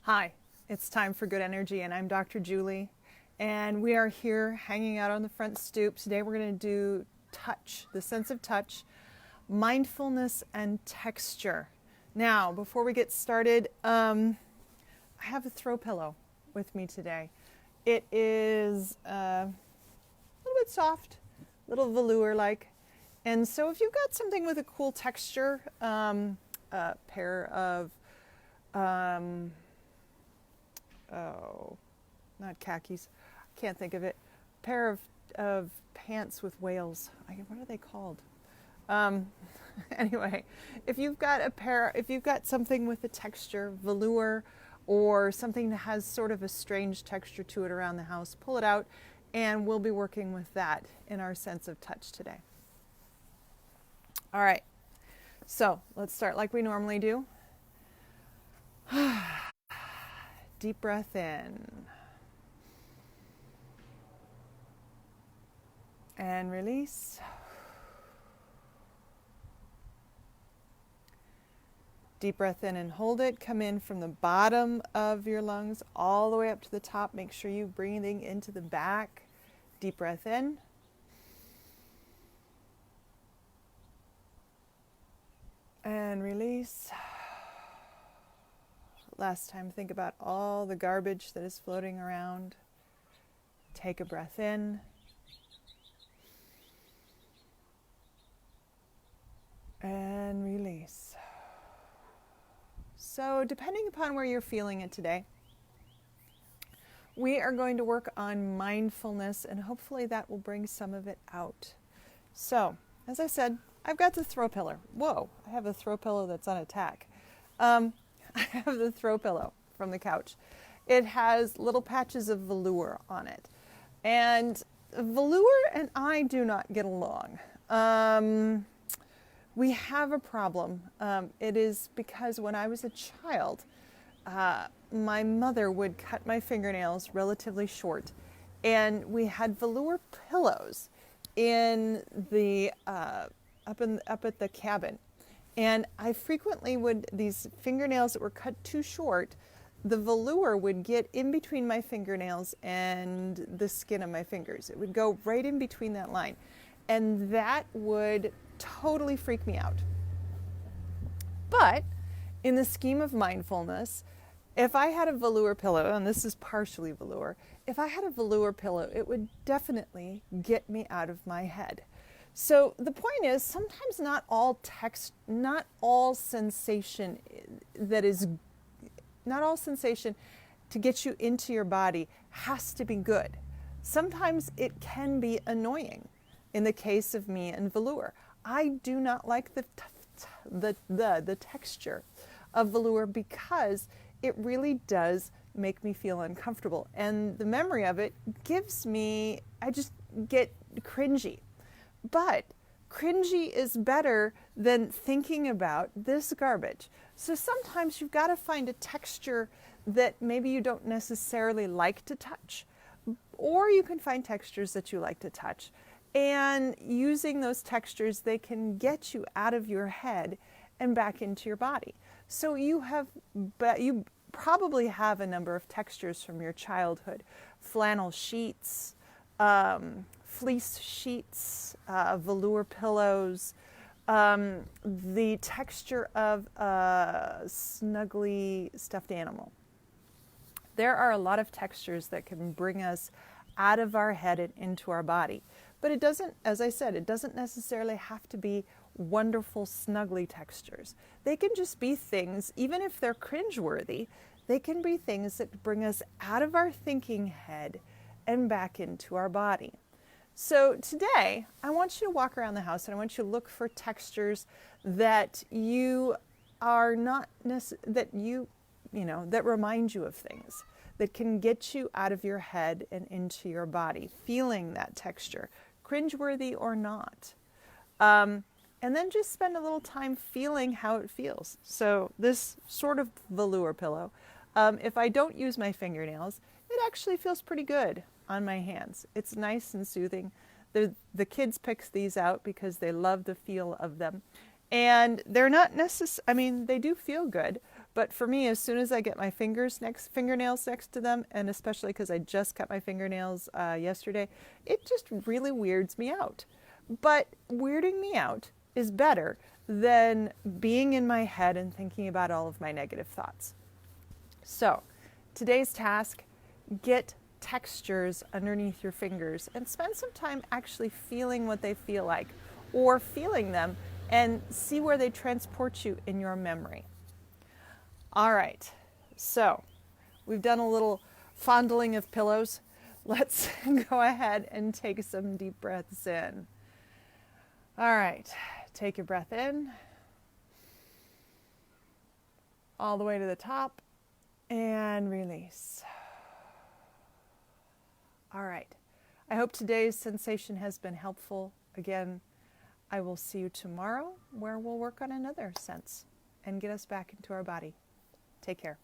Hi, it's time for good energy, and I'm Dr. Julie, and we are here hanging out on the front stoop. Today we're going to do touch, the sense of touch, mindfulness, and texture. Now, before we get started, I have a throw pillow with me today. It is a little bit soft, a little velour-like, and so if you've got something with a cool texture, a pair of not khakis, can't think of it. A pair of pants with whales. What are they called? Anyway, if you've got something with a texture, velour, or something that has sort of a strange texture to it around the house, pull it out, and we'll be working with that in our sense of touch today. All right, so let's start like we normally do. Deep breath in. And release. Deep breath in and hold it. Come in from the bottom of your lungs all the way up to the top. Make sure you're breathing into the back. Deep breath in. And release. Last time, think about all the garbage that is floating around. Take a breath in. And release. So, depending upon where you're feeling it today, we are going to work on mindfulness, and hopefully that will bring some of it out. So, as I said, I've got the throw pillow. Whoa, I have a throw pillow that's on attack. I have the throw pillow from the couch. It has little patches of velour on it. And velour and I do not get along. We have a problem. It is because when I was a child, my mother would cut my fingernails relatively short, and we had velour pillows in the up at the cabin. And I frequently these fingernails that were cut too short, the velour would get in between my fingernails and the skin of my fingers. It would go right in between that line. And that would totally freak me out. But in the scheme of mindfulness, if I had a velour pillow, and this is partially velour, if I had a velour pillow, it would definitely get me out of my head. So the point is, sometimes not all sensation to get you into your body has to be good. Sometimes it can be annoying. In the case of me and velour, I do not like the texture of velour because it really does make me feel uncomfortable. And the memory of it I just get cringy. But cringy is better than thinking about this garbage. So sometimes you've got to find a texture that maybe you don't necessarily like to touch, or you can find textures that you like to touch. And using those textures, they can get you out of your head and back into your body. So you probably have a number of textures from your childhood: flannel sheets, fleece sheets, velour pillows, the texture of a snuggly stuffed animal. There are a lot of textures that can bring us out of our head and into our body. But it doesn't, as I said, it doesn't necessarily have to be wonderful, snuggly textures. They can just be things, even if they're cringe-worthy, they can be things that bring us out of our thinking head and back into our body. So today, I want you to walk around the house and I want you to look for textures that you are not that remind you of things, that can get you out of your head and into your body, feeling that texture, cringeworthy or not. And then just spend a little time feeling how it feels. So this sort of velour pillow, if I don't use my fingernails, it actually feels pretty good on my hands. It's nice and soothing. The kids pick these out because they love the feel of them. And they're not they do feel good, But for me, as soon as I get my fingernails next to them, and especially because I just cut my fingernails yesterday, it just really weirds me out. But weirding me out is better than being in my head and thinking about all of my negative thoughts. So today's task, get textures underneath your fingers and spend some time actually feeling what they feel like, or feeling them and see where they transport you in your memory. All right, so we've done a little fondling of pillows. Let's go ahead and take some deep breaths in. All right, take your breath in all the way to the top and release. All right, I hope today's sensation has been helpful. Again, I will see you tomorrow where we'll work on another sense and get us back into our body. Take care.